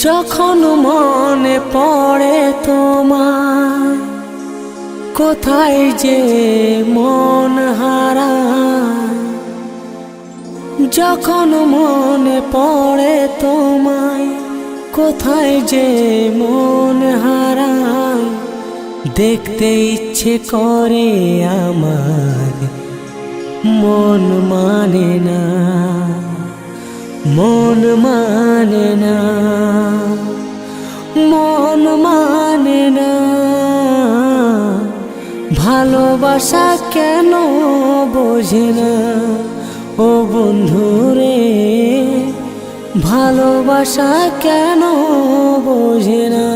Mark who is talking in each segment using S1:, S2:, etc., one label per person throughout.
S1: যখন মনে পড়ে তোমার, কোথায় যে মন হারায়। যখন মনে পড়ে তোমায়, কোথায় যে মন হারায়। দেখতে ইচ্ছে করে আমার, মন মানে না, মন মানে না, মন মানে না। ভালোবাসা কেন বোঝে না ও বন্ধুরে, ভালোবাসা কেন বোঝে না।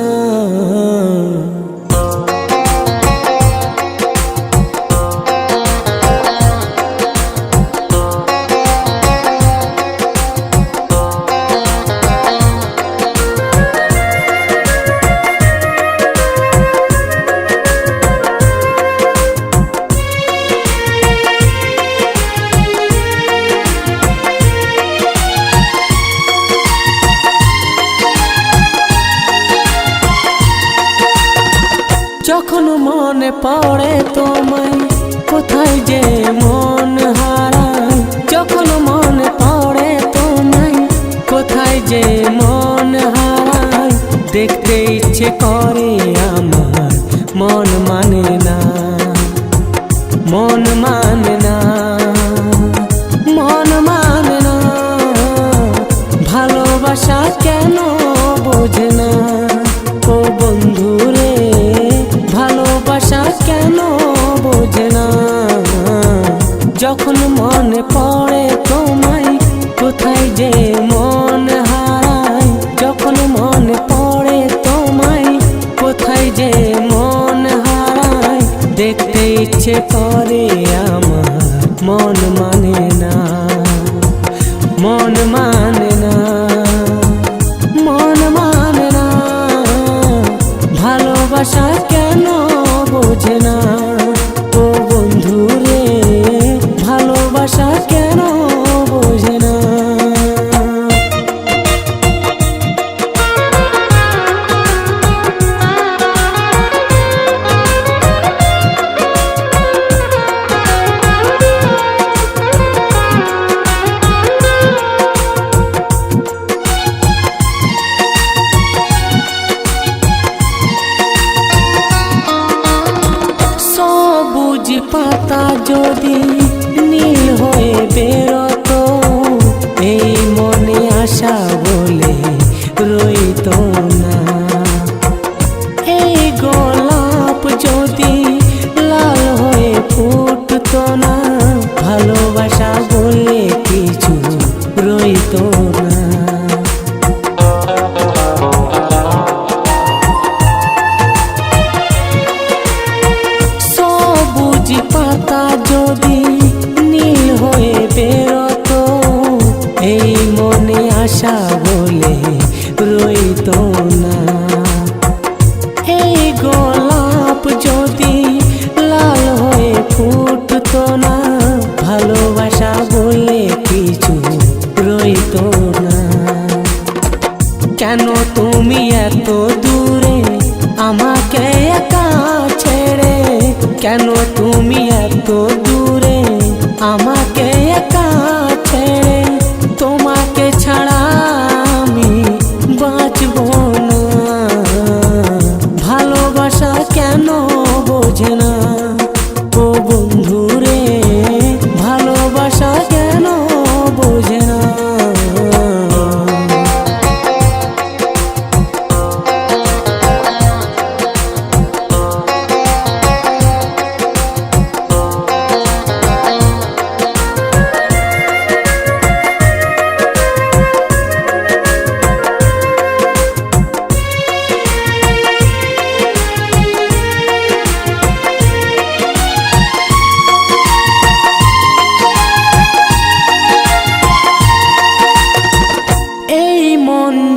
S1: যখন মনে পড়ে তোমায়, কোথায় যে মন হারায়। যখন মনে পড়ে তোমায়, কোথায় যে মন হারায়। দেখতে ইচ্ছে করে আমার, মন মানে না, মন মানে না, মন মানে না। ভালোবাসা কেন বোঝে না ও বন্ধুরে, ভালোবাসা কেন বোঝে না। যখন মনে পড়ে তোমায়, কোথায় যে মন হারায়। যখন মনে পড়ে তোমায়, কোথায় যে মন হারায়। দেখতে ইচ্ছে করে আমার, মন মানে না, মন মানে না, মন মানে না। ভালোবাসা কেন বোঝে না ও বন্ধুরে, ভালোবাসা কেন বোঝে না। পাতা যদি নীল হয়ে বেরোতো, এই মনে আশা বলে রইতো না। এই গোলাপ যদি লাল হয়ে ফুটতো না, ভালোবাসা বলে কিছু রইতো না। পাতা যদি নীল হয়ে বেরোতো, এই মনে আশা বলে রইতো না। এই গোলাপ যদি লাল হয়ে ফুটতো না, ভালোবাসা বলে কিছু রইতো না। কেন তুমি এত দূরে আমাকে একা ছেড়ে, কেন তুমি এত দূরে আমাকে একা ছেড়ে। তোমাকে ছাড়া আমি বাঁচব না। ভালোবাসা কেন বোঝে না ও বন্ধুরে, ভালোবাসা কেন বোঝে না।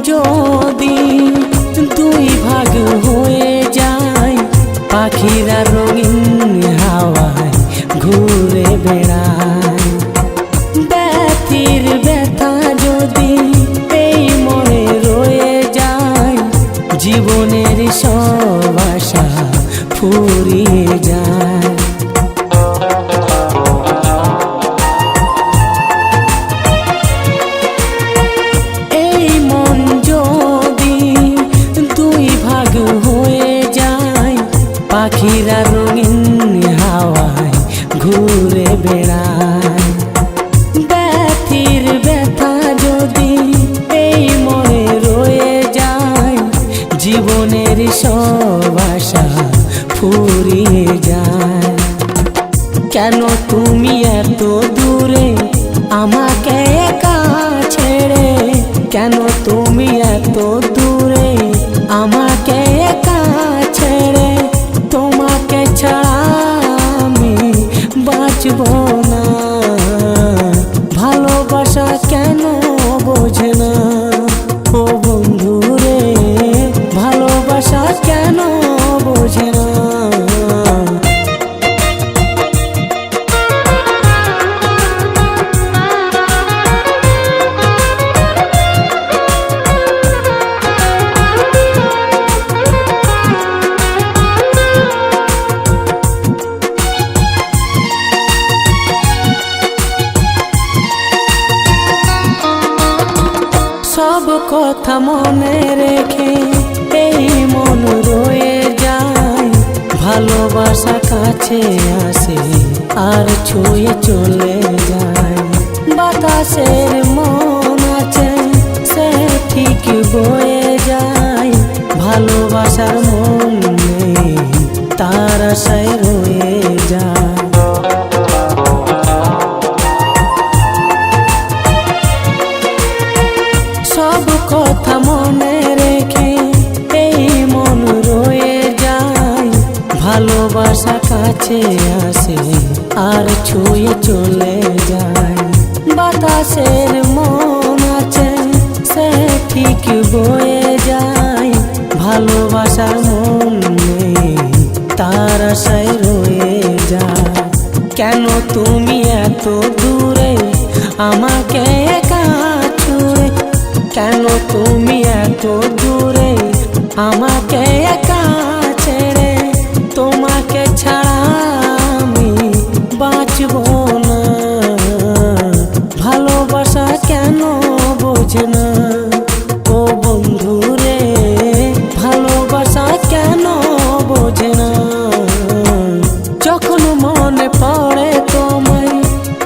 S1: যদি দুই ভাগ হয়ে যায়, পাখিরা রঙিন হাওয়ায় ঘুরে বেড়ায়। ব্যথির ব্যথা যদি এই মনে রয়ে যায়, জীবনের সব আশা ফুরিয়ে যায়। এই মন যদি দুই ভাগ হয়ে যায়, পাখিরা রঙিন হাওয়ায় ঘুরে বেড়ায়। ব্যথির ব্যথা যদি এই মনে রয়ে যায়, জীবনের সব আশা ফুরিয়ে যায়। কেন তুমি এত দূরে আমাকে একা ছেড়ে, কেন তুমি এত দূরে আমাকে একা ছেড়ে, তোমাকে ছাড়া আমি বাঁচব না। ভালোবাসা কেন বোঝে না ও বন্ধু রে, ভালোবাসা কেন বোঝে না। সব কথা মনে রেখে এই মন রয়ে যায়, ভালোবাসা কাছে আসে আর ছুঁয়ে চলে যায়। বাতাসের মন আছে সে ঠিক বয়ে যায়, ভালোবাসার মন নেই তার আশায় রয়ে যায়। সব কথা মনে রেখে এই মন রয়ে যায়, ভালোবাসা কাছে আসে আর ছুঁয়ে চলে যায়। বাতাসের মন আছে সে ঠিক বয়ে যায়, ভালোবাসার মন নেই তার আশায় রয়ে যায়। কেন তুমি এত দূরে আমাকে একা ছুঁয়ে, কেন তুমি এত দূরে আমাকে একা ছেড়ে, তোমাকে ছাড়া আমি বাঁচব না। ভালোবাসা কেন বোঝে না ও বন্ধু রে, ভালোবাসা কেন বোঝে না। যখন মনে পড়ে তোমায়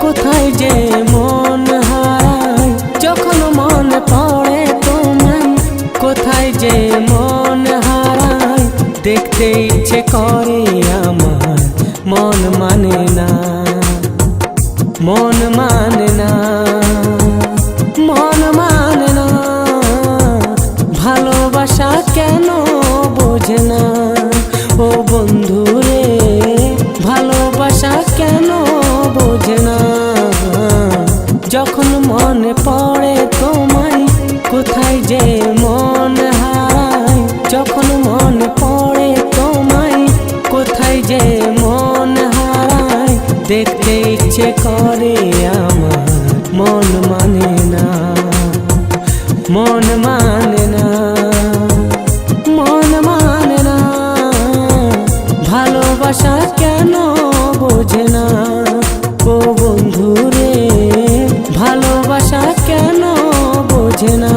S1: কোথায় যে মন হারায়, যখন মনে পড়ে তোমায় কোথায় যে মন হারায়, দেখতে ইচ্ছে করে আমার মন মানে না, মন মানে না, মন মানে না। ভালোবাসা কেন বোঝে না ও বন্ধু রে, ভালোবাসা কেন বোঝে না। যখন মনে পড়ে তোমায় কোথায় যে মন হারায়, যখন মনে পড়ে তোমায় কোথায় যে মন হারায়, দেখতে ইচ্ছে করে আমার মন মানে না, মন মানে না, মন মানে না। ভালোবাসা কেন বোঝে না ও বন্ধু রে, ভালোবাসা কেন বোঝে না।